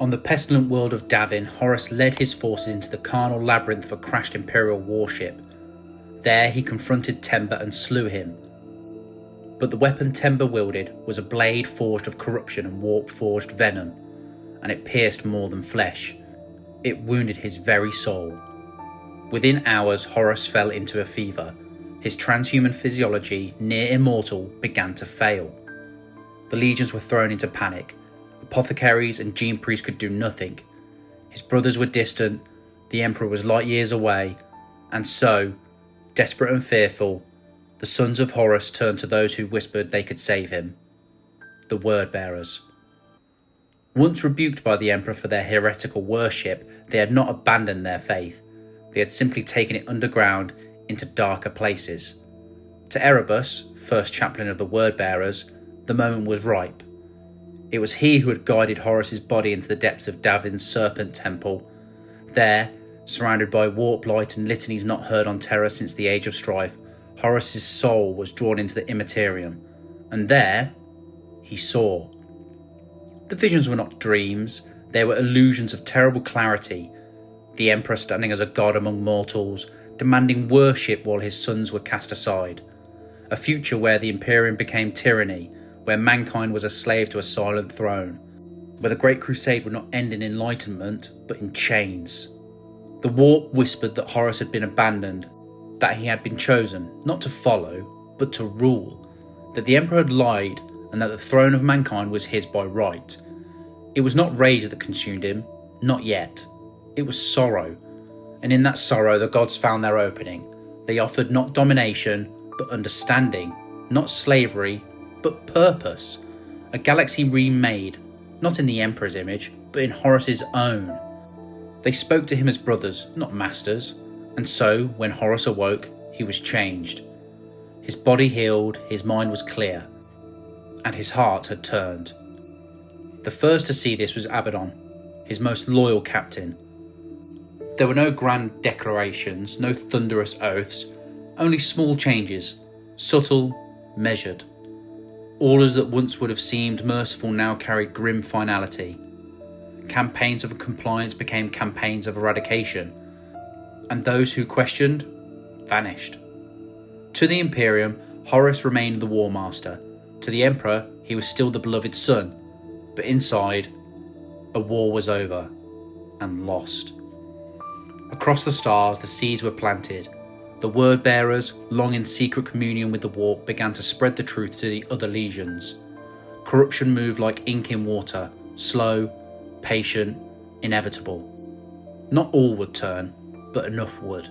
On the pestilent world of Davin, Horus led his forces into the carnal labyrinth of a crashed Imperial warship. There he confronted Temba and slew him. But the weapon Temba wielded was a blade forged of corruption and warp-forged venom, and it pierced more than flesh. It wounded his very soul. Within hours, Horus fell into a fever. His transhuman physiology, near immortal, began to fail. The legions were thrown into panic. Apothecaries and gene priests could do nothing. His brothers were distant, the Emperor was light years away, and so, desperate and fearful, the sons of Horus turned to those who whispered they could save him, the Word-bearers. Once rebuked by the Emperor for their heretical worship, they had not abandoned their faith. They had simply taken it underground into darker places. To Erebus, first chaplain of the Word-bearers, the moment was ripe. It was he who had guided Horus's body into the depths of Davin's Serpent Temple. There, surrounded by warp light and litanies not heard on Terra since the Age of Strife, Horus's soul was drawn into the Imperium, and there he saw. The visions were not dreams, they were illusions of terrible clarity. The Emperor standing as a god among mortals, demanding worship while his sons were cast aside. A future where the Imperium became tyranny, where mankind was a slave to a silent throne, where the Great Crusade would not end in enlightenment, but in chains. The warp whispered that Horus had been abandoned, that he had been chosen, not to follow, but to rule, that the Emperor had lied, and that the throne of mankind was his by right. It was not rage that consumed him, not yet. It was sorrow, and in that sorrow the gods found their opening. They offered not domination, but understanding, not slavery, but purpose. A galaxy remade, not in the Emperor's image, but in Horus's own. They spoke to him as brothers, not masters, and so, when Horus awoke, he was changed. His body healed, his mind was clear, and his heart had turned. The first to see this was Abaddon, his most loyal captain. There were no grand declarations, no thunderous oaths, only small changes, subtle, measured. Orders that once would have seemed merciful now carried grim finality. Campaigns of compliance became campaigns of eradication, and those who questioned vanished. To the Imperium, Horus remained the War Master. To the Emperor, he was still the beloved son, but inside, a war was over and lost. Across the stars, the seeds were planted. The Word-bearers, long in secret communion with the warp, began to spread the truth to the other legions. Corruption moved like ink in water, slow, patient, inevitable. Not all would turn, but enough would.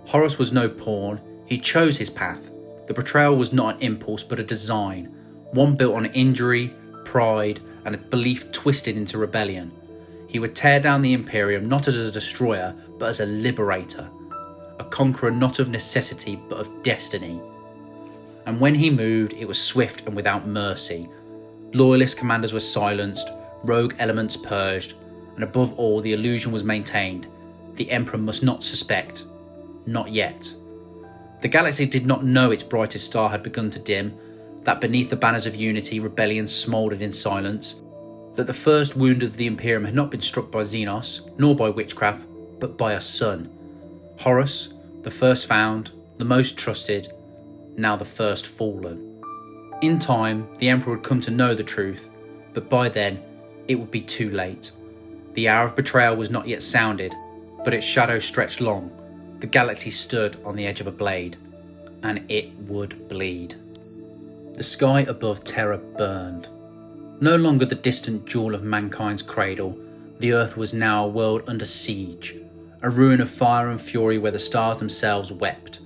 Horus was no pawn, he chose his path. The betrayal was not an impulse, but a design, one built on injury, pride, and a belief twisted into rebellion. He would tear down the Imperium not as a destroyer, but as a liberator. a conqueror not of necessity but of destiny. And when he moved, it was swift and without mercy. Loyalist commanders were silenced, rogue elements purged, and above all the illusion was maintained: the Emperor must not suspect. Not yet. The galaxy did not know its brightest star had begun to dim, that beneath the banners of unity rebellion smouldered in silence, that the first wound of the Imperium had not been struck by Xenos, nor by witchcraft, but by a son. Horus, the first found, the most trusted, now the first fallen. In time, the Emperor would come to know the truth, but by then, it would be too late. The hour of betrayal was not yet sounded, but its shadow stretched long. The galaxy stood on the edge of a blade, and it would bleed. The sky above Terra burned. No longer the distant jewel of mankind's cradle, the earth was now a world under siege, a ruin of fire and fury where the stars themselves wept.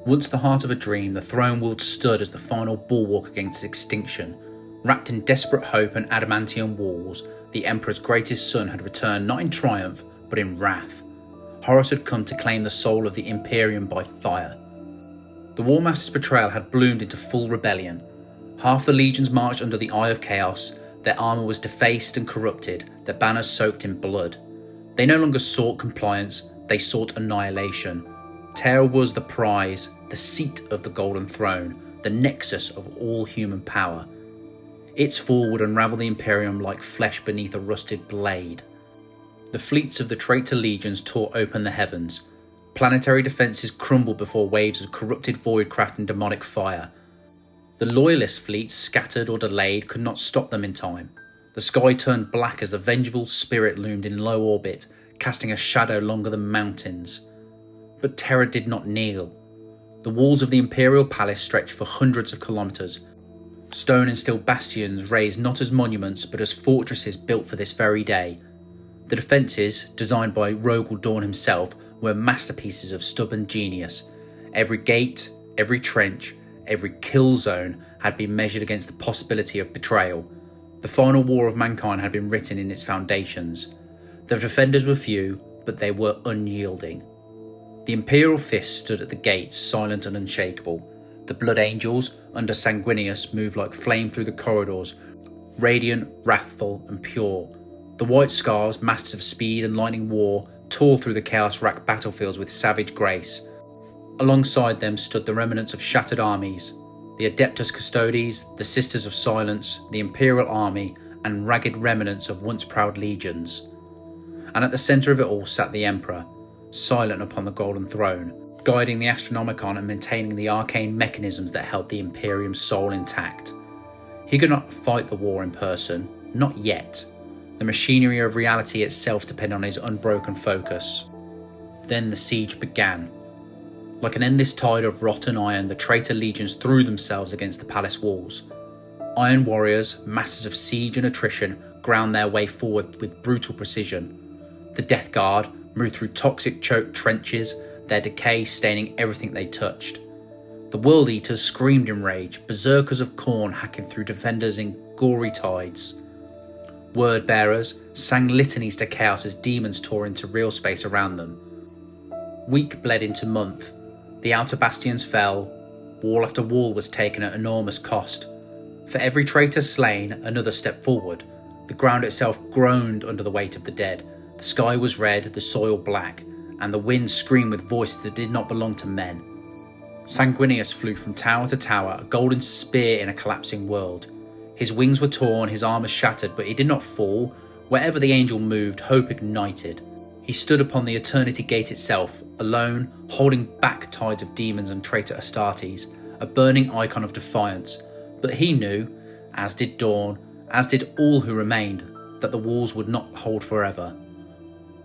Once the heart of a dream, the throne world stood as the final bulwark against extinction. Wrapped in desperate hope and adamantium walls, the Emperor's greatest son had returned not in triumph, but in wrath. Horus had come to claim the soul of the Imperium by fire. The War Master's betrayal had bloomed into full rebellion. Half the legions marched under the eye of chaos, their armour was defaced and corrupted, their banners soaked in blood. They no longer sought compliance, they sought annihilation. Terra was the prize, the seat of the Golden Throne, the nexus of all human power. Its fall would unravel the Imperium like flesh beneath a rusted blade. The fleets of the traitor legions tore open the heavens. Planetary defences crumbled before waves of corrupted voidcraft and demonic fire. The loyalist fleets, scattered or delayed, could not stop them in time. The sky turned black as the vengeful spirit loomed in low orbit, casting a shadow longer than mountains. But Terra did not kneel. The walls of the Imperial Palace stretched for hundreds of kilometres. Stone and steel bastions raised not as monuments but as fortresses built for this very day. The defences, designed by Rogel Dawn himself, were masterpieces of stubborn genius. Every gate, every trench, every kill zone had been measured against the possibility of betrayal. The final war of mankind had been written in its foundations. The defenders were few, but they were unyielding. The Imperial fist stood at the gates, silent and unshakable. The Blood Angels, under Sanguinius, moved like flame through the corridors, radiant, wrathful, and pure. The White Scars, masters of speed and lightning war, tore through the chaos-racked battlefields with savage grace. Alongside them stood the remnants of shattered armies, the Adeptus Custodes, the Sisters of Silence, the Imperial Army, and ragged remnants of once proud legions. And at the centre of it all sat the Emperor, silent upon the Golden Throne, guiding the Astronomicon and maintaining the arcane mechanisms that held the Imperium's soul intact. He could not fight the war in person, not yet. The machinery of reality itself depended on his unbroken focus. Then the siege began. Like an endless tide of rotten iron, the traitor legions threw themselves against the palace walls. Iron warriors, masters of siege and attrition, ground their way forward with brutal precision. The Death Guard moved through toxic choked trenches, their decay staining everything they touched. The World Eaters screamed in rage, berserkers of Khorne hacking through defenders in gory tides. Word bearers sang litanies to chaos as demons tore into real space around them. Week bled into month. The outer bastions fell. Wall after wall was taken at enormous cost. For every traitor slain, another stepped forward. The ground itself groaned under the weight of the dead. The sky was red, the soil black, and the wind screamed with voices that did not belong to men. Sanguinius flew from tower to tower, a golden spear in a collapsing world. His wings were torn, his armour shattered, but he did not fall. Wherever the angel moved, hope ignited. He stood upon the Eternity Gate itself, alone, holding back tides of demons and traitor Astartes, a burning icon of defiance. But he knew, as did Dawn, as did all who remained, that the walls would not hold forever.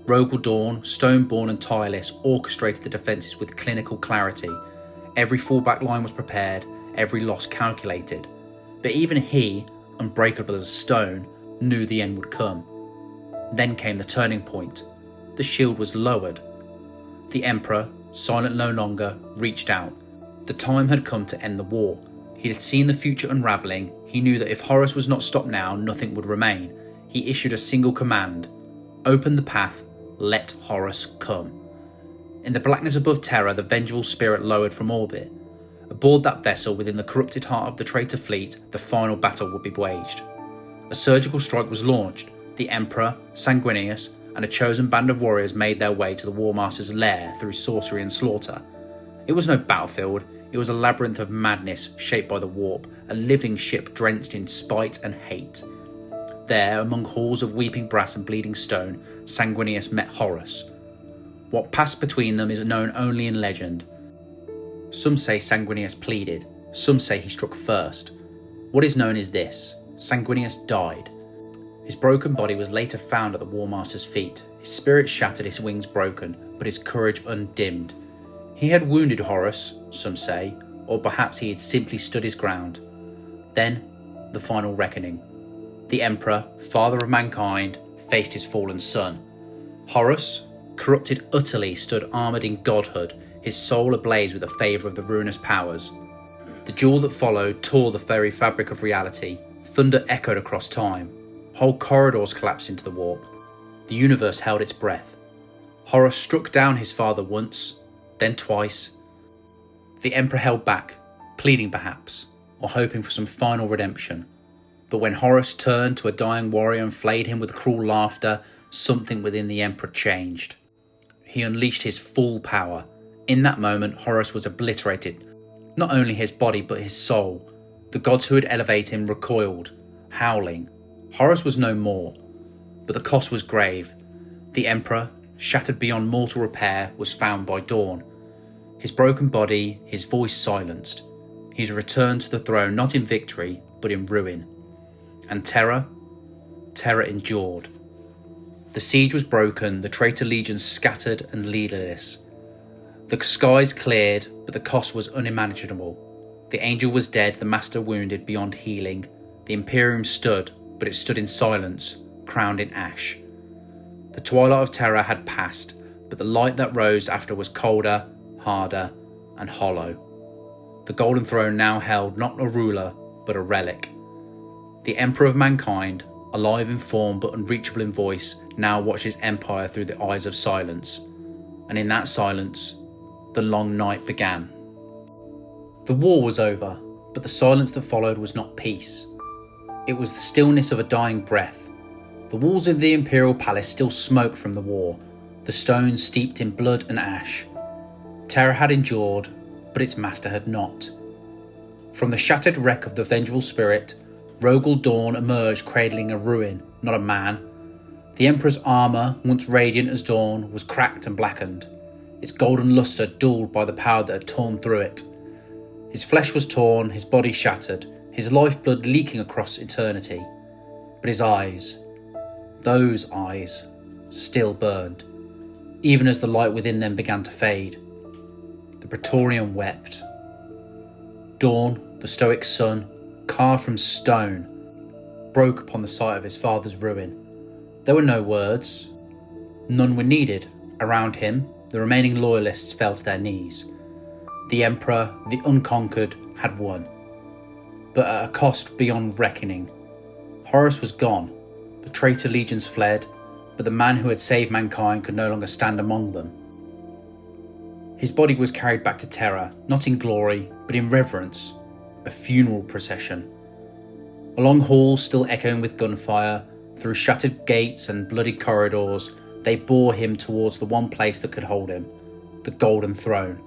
Rogel Dawn, Stoneborn and tireless, orchestrated the defences with clinical clarity. Every fallback line was prepared, every loss calculated. But even he, unbreakable as a stone, knew the end would come. Then came the turning point. The shield was lowered. The Emperor, silent no longer, reached out. The time had come to end the war. He had seen the future unravelling. He knew that if Horus was not stopped now, nothing would remain. He issued a single command: open the path, let Horus come. In the blackness above Terra, the vengeful spirit lowered from orbit. Aboard that vessel, within the corrupted heart of the traitor fleet, the final battle would be waged. A surgical strike was launched. The Emperor, Sanguinius, and a chosen band of warriors made their way to the War Master's lair through sorcery and slaughter. It was no battlefield, it was a labyrinth of madness shaped by the warp, a living ship drenched in spite and hate. There, among halls of weeping brass and bleeding stone, Sanguinius met Horus. What passed between them is known only in legend. Some say Sanguinius pleaded, some say he struck first. What is known is this: Sanguinius died. His broken body was later found at the War Master's feet. His spirit shattered, his wings broken, but his courage undimmed. He had wounded Horus, some say, or perhaps he had simply stood his ground. Then, the final reckoning. The Emperor, father of mankind, faced his fallen son. Horus, corrupted utterly, stood armoured in godhood, his soul ablaze with the favour of the ruinous powers. The duel that followed tore the very fabric of reality. Thunder echoed across time. Whole corridors collapsed into the warp. The universe held its breath. Horus struck down his father once, then twice. The Emperor held back, pleading perhaps, or hoping for some final redemption. But when Horus turned to a dying warrior and flayed him with cruel laughter, something within the Emperor changed. He unleashed his full power. In that moment, Horus was obliterated. Not only his body, but his soul. The gods who had elevated him recoiled, howling. Horus was no more, but the cost was grave. The Emperor, shattered beyond mortal repair, was found by dawn. His broken body, his voice silenced. He returned to the throne not in victory, but in ruin. And Terra endured. The siege was broken, the traitor legions scattered and leaderless. The skies cleared, but the cost was unimaginable. The angel was dead, the master wounded beyond healing. The Imperium stood, but it stood in silence, crowned in ash. The twilight of terror had passed, but the light that rose after was colder, harder, and hollow. The golden throne now held not a ruler, but a relic. The Emperor of mankind, alive in form but unreachable in voice, now watched his empire through the eyes of silence. And in that silence, the long night began. The war was over, but the silence that followed was not peace. It was the stillness of a dying breath. The walls of the Imperial Palace still smoked from the war, the stones steeped in blood and ash. Terra had endured, but its master had not. From the shattered wreck of the vengeful spirit, Rogel Dawn emerged cradling a ruin, not a man. The Emperor's armour, once radiant as dawn, was cracked and blackened, its golden lustre dulled by the power that had torn through it. His flesh was torn, his body shattered, his lifeblood leaking across eternity. But his eyes, those eyes, still burned, even as the light within them began to fade. The Praetorian wept. Dawn, the stoic sun, carved from stone, broke upon the sight of his father's ruin. There were no words. None were needed. Around him, the remaining loyalists fell to their knees. The Emperor, the unconquered, had won, but at a cost beyond reckoning. Horus was gone. The traitor legions fled, but the man who had saved mankind could no longer stand among them. His body was carried back to Terra, not in glory, but in reverence, a funeral procession. Along halls still echoing with gunfire, through shattered gates and bloodied corridors, they bore him towards the one place that could hold him, the Golden Throne.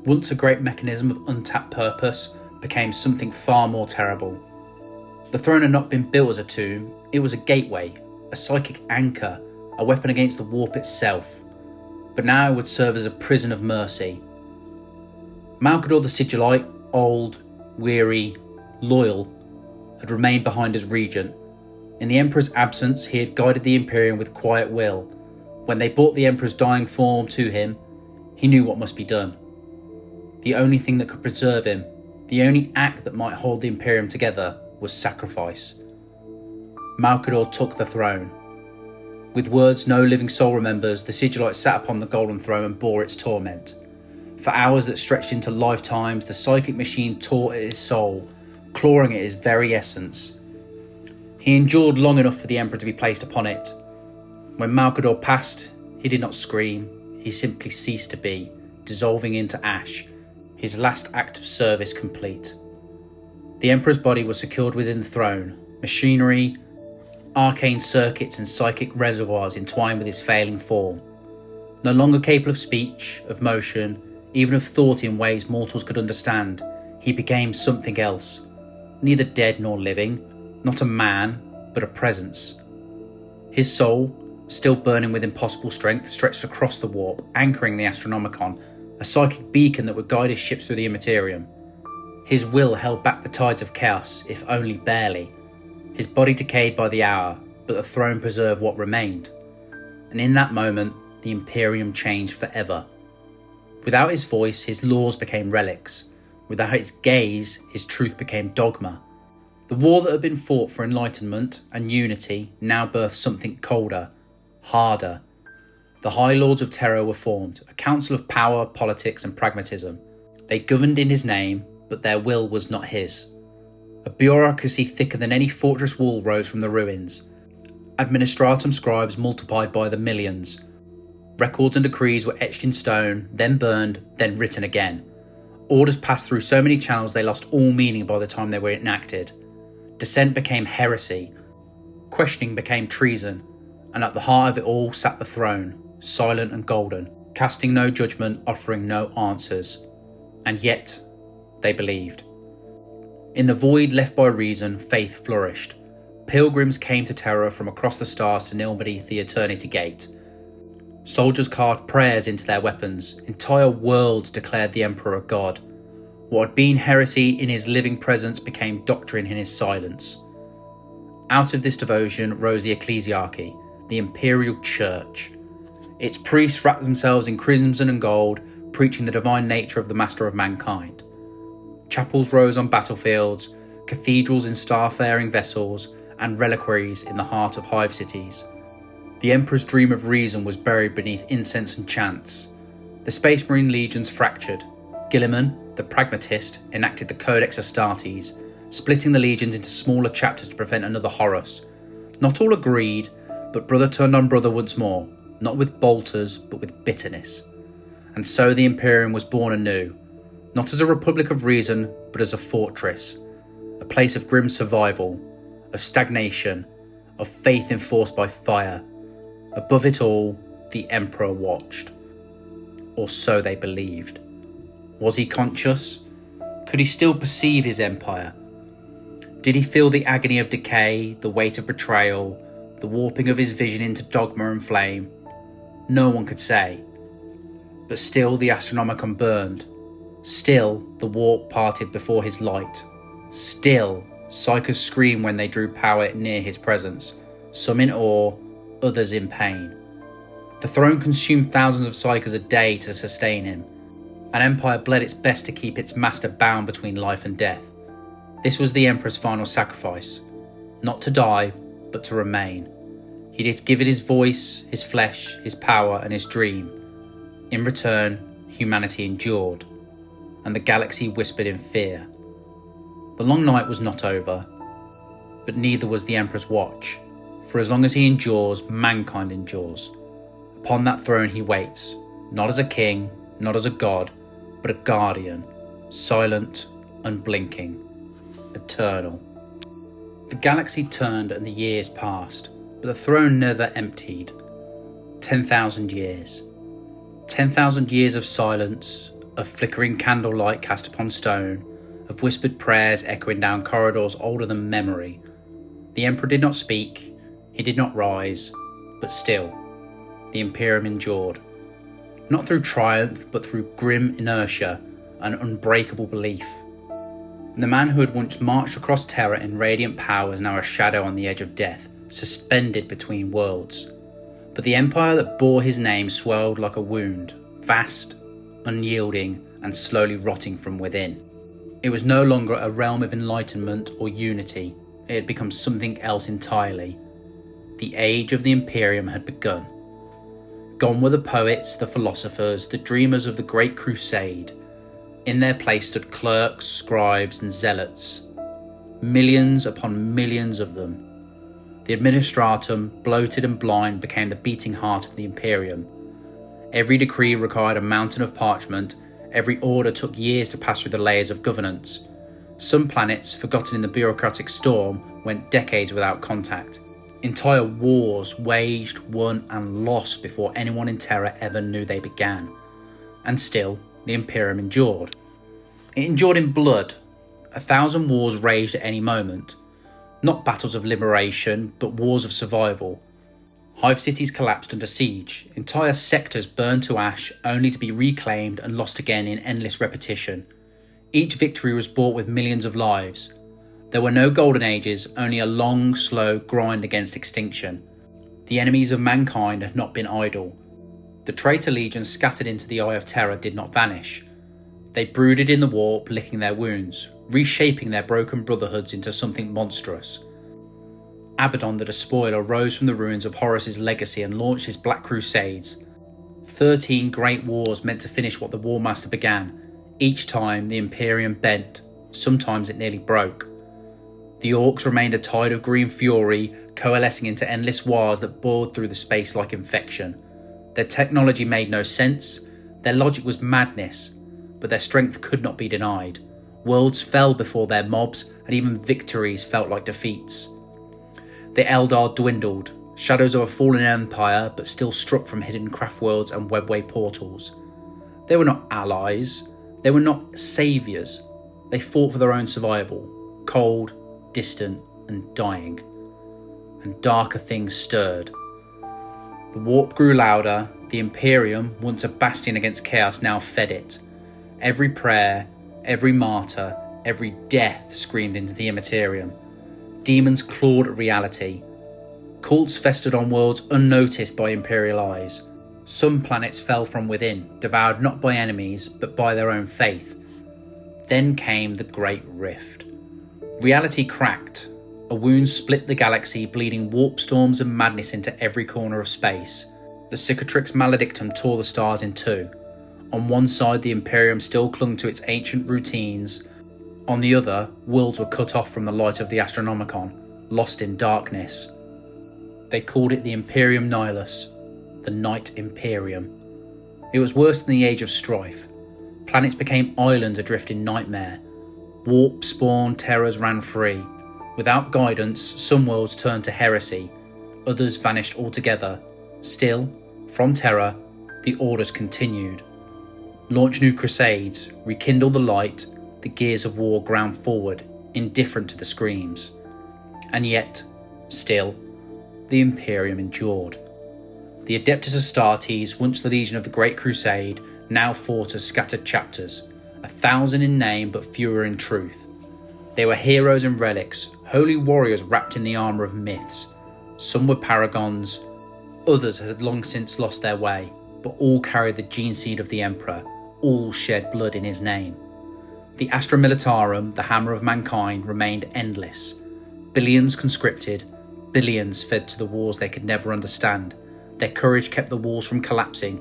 Once a great mechanism of untapped purpose, became something far more terrible. The throne had not been built as a tomb, it was a gateway, a psychic anchor, a weapon against the warp itself. But now it would serve as a prison of mercy. Malcador the Sigillite, old, weary, loyal, had remained behind as regent. In the Emperor's absence, he had guided the Imperium with quiet will. When they brought the Emperor's dying form to him, he knew what must be done. The only thing that could preserve him, the only act that might hold the Imperium together, was sacrifice. Malcador took the throne. With words no living soul remembers, the Sigillite sat upon the Golden Throne and bore its torment. For hours that stretched into lifetimes, the psychic machine tore at his soul, clawing at his very essence. He endured long enough for the Emperor to be placed upon it. When Malcador passed, he did not scream, he simply ceased to be, dissolving into ash, his last act of service complete. The Emperor's body was secured within the throne, machinery, arcane circuits and psychic reservoirs entwined with his failing form. No longer capable of speech, of motion, even of thought in ways mortals could understand, he became something else, neither dead nor living, not a man, but a presence. His soul, still burning with impossible strength, stretched across the warp, anchoring the Astronomicon, a psychic beacon that would guide his ships through the Imperium. His will held back the tides of chaos, if only barely. His body decayed by the hour, but the throne preserved what remained. And in that moment, the Imperium changed forever. Without his voice, his laws became relics. Without his gaze, his truth became dogma. The war that had been fought for enlightenment and unity now birthed something colder, harder. The High Lords of Terra were formed, a council of power, politics and pragmatism. They governed in his name, but their will was not his. A bureaucracy thicker than any fortress wall rose from the ruins. Administratum scribes multiplied by the millions. Records and decrees were etched in stone, then burned, then written again. Orders passed through so many channels they lost all meaning by the time they were enacted. Dissent became heresy. Questioning became treason. And at the heart of it all sat the throne, silent and golden, casting no judgment, offering no answers. And yet, they believed. In the void left by reason, faith flourished. Pilgrims came to Terra from across the stars to kneel beneath the Eternity Gate. Soldiers carved prayers into their weapons. Entire worlds declared the Emperor a god. What had been heresy in his living presence became doctrine in his silence. Out of this devotion rose the ecclesiarchy, the imperial church. Its priests wrapped themselves in crimson and gold, preaching the divine nature of the master of mankind. Chapels rose on battlefields, cathedrals in star-faring vessels, and reliquaries in the heart of hive cities. The Emperor's dream of reason was buried beneath incense and chants. The Space Marine legions fractured. Guilliman, the pragmatist, enacted the Codex Astartes, splitting the legions into smaller chapters to prevent another Horus. Not all agreed, but brother turned on brother once more, not with bolters, but with bitterness. And so the Imperium was born anew, not as a republic of reason, but as a fortress, a place of grim survival, of stagnation, of faith enforced by fire. Above it all, the Emperor watched. Or so they believed. Was he conscious? Could he still perceive his empire? Did he feel the agony of decay, the weight of betrayal, the warping of his vision into dogma and flame? No one could say. But still the Astronomicon burned. Still the warp parted before his light. Still psychers screamed when they drew power near his presence, some in awe, others in pain. The throne consumed thousands of psychers a day to sustain him. An empire bled its best to keep its master bound between life and death. This was the Emperor's final sacrifice. Not to die, but to remain. He had given his voice, his flesh, his power and his dream. In return, humanity endured, and the galaxy whispered in fear. The long night was not over, but neither was the Emperor's watch. For as long as he endures, mankind endures. Upon that throne he waits, not as a king, not as a god, but a guardian, silent, unblinking, eternal. The galaxy turned and the years passed, but the throne never emptied. 10,000 years. 10,000 years of silence, of flickering candlelight cast upon stone, of whispered prayers echoing down corridors older than memory. The Emperor did not speak, he did not rise, but still, the Imperium endured. Not through triumph, but through grim inertia and unbreakable belief. The man who had once marched across Terra in radiant power is now a shadow on the edge of death, suspended between worlds. But the empire that bore his name swelled like a wound, vast, unyielding, and slowly rotting from within. It was no longer a realm of enlightenment or unity, it had become something else entirely. The age of the Imperium had begun. Gone were the poets, the philosophers, the dreamers of the Great Crusade. In their place stood clerks, scribes, and zealots. Millions upon millions of them. The administratum, bloated and blind, became the beating heart of the Imperium. Every decree required a mountain of parchment. Every order took years to pass through the layers of governance. Some planets, forgotten in the bureaucratic storm, went decades without contact. Entire wars waged, won and lost before anyone in Terra ever knew they began. And still, the Imperium endured. It endured in blood. 1,000 wars raged at any moment. Not battles of liberation, but wars of survival. Hive cities collapsed under siege. Entire sectors burned to ash, only to be reclaimed and lost again in endless repetition. Each victory was bought with millions of lives. There were no golden ages, only a long, slow grind against extinction. The enemies of mankind had not been idle. The traitor legions scattered into the Eye of Terror did not vanish. They brooded in the warp, licking their wounds, reshaping their broken brotherhoods into something monstrous. Abaddon the Despoiler rose from the ruins of Horus's legacy and launched his Black Crusades. 13 great wars meant to finish what the War Master began. Each time the Imperium bent, sometimes it nearly broke. The Orcs remained a tide of green fury, coalescing into endless wars that bored through the space like infection. Their technology made no sense, their logic was madness, but their strength could not be denied. Worlds fell before their mobs, and even victories felt like defeats. The Eldar dwindled, shadows of a fallen empire, but still struck from hidden craft worlds and webway portals. They were not allies, they were not saviours. They fought for their own survival, cold, distant and dying. And darker things stirred. The warp grew louder. The Imperium, once a bastion against chaos, now fed it. Every prayer, every martyr, every death screamed into the immaterium. Demons clawed at reality. Cults festered on worlds unnoticed by Imperial eyes. Some planets fell from within, devoured not by enemies, but by their own faith. Then came the Great Rift. Reality cracked. A wound split the galaxy, bleeding warp storms and madness into every corner of space. The Cicatrix Maledictum tore the stars in two. On one side, the Imperium still clung to its ancient routines. On the other, worlds were cut off from the light of the Astronomicon, lost in darkness. They called it the Imperium Nihilus, the Night Imperium. It was worse than the Age of Strife. Planets became islands adrift in nightmare. Warp-spawned terrors ran free. Without guidance, some worlds turned to heresy. Others vanished altogether. Still, from Terra, the orders continued. Launch new crusades, rekindle the light. The gears of war ground forward, indifferent to the screams. And yet, still, the Imperium endured. The Adeptus Astartes, once the legion of the Great Crusade, now fought as scattered chapters, 1,000 in name but fewer in truth. They were heroes and relics, holy warriors wrapped in the armour of myths. Some were paragons, others had long since lost their way, but all carried the gene seed of the Emperor, all shed blood in his name. The Astra Militarum, the hammer of mankind, remained endless. Billions conscripted, billions fed to the wars they could never understand. Their courage kept the walls from collapsing,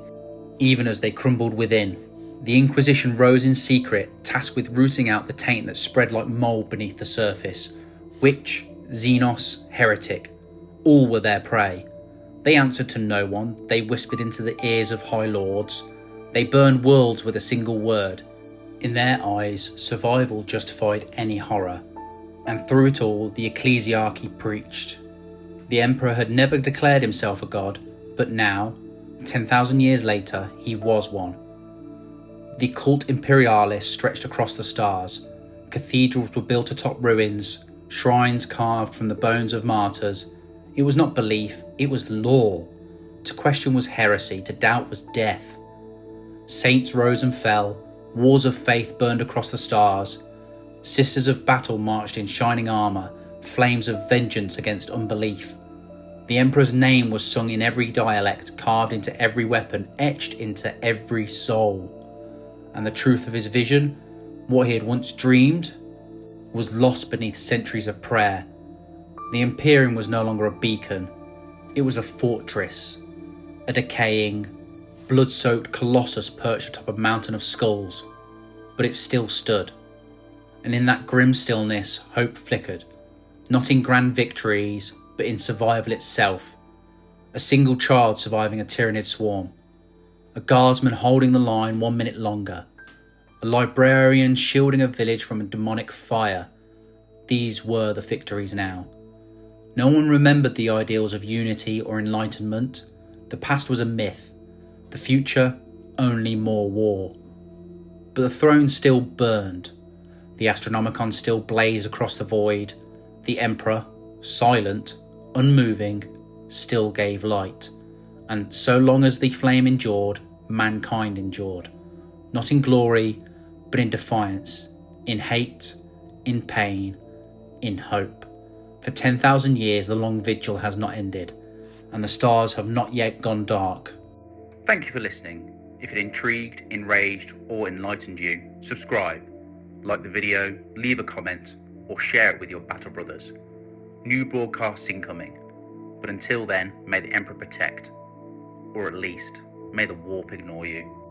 even as they crumbled within. The Inquisition rose in secret, tasked with rooting out the taint that spread like mould beneath the surface. Witch, Xenos, heretic, all were their prey. They answered to no one, they whispered into the ears of high lords. They burned worlds with a single word. In their eyes, survival justified any horror. And through it all, the ecclesiarchy preached. The Emperor had never declared himself a god, but now, 10,000 years later, he was one. The cult imperialis stretched across the stars. Cathedrals were built atop ruins, shrines carved from the bones of martyrs. It was not belief, it was law. To question was heresy, to doubt was death. Saints rose and fell, wars of faith burned across the stars. Sisters of battle marched in shining armour, flames of vengeance against unbelief. The Emperor's name was sung in every dialect, carved into every weapon, etched into every soul. And the truth of his vision, what he had once dreamed, was lost beneath centuries of prayer. The Imperium was no longer a beacon, it was a fortress, a decaying, blood-soaked colossus perched atop a mountain of skulls. But it still stood, and in that grim stillness hope flickered, not in grand victories, but in survival itself. A single child surviving a tyrannid swarm, a guardsman holding the line 1 minute longer, a librarian shielding a village from a demonic fire. These were the victories now. No one remembered the ideals of unity or enlightenment. The past was a myth. The future, only more war. But the throne still burned. The Astronomicon still blazed across the void. The Emperor, silent, unmoving, still gave light. And so long as the flame endured, mankind endured. Not in glory, but in defiance, in hate, in pain, in hope. For 10,000 years the long vigil has not ended, and the stars have not yet gone dark. Thank you for listening. If it intrigued, enraged, or enlightened you, subscribe, like the video, leave a comment, or share it with your battle brothers. New broadcasts incoming. But until then, may the Emperor protect. Or at least, may the warp ignore you.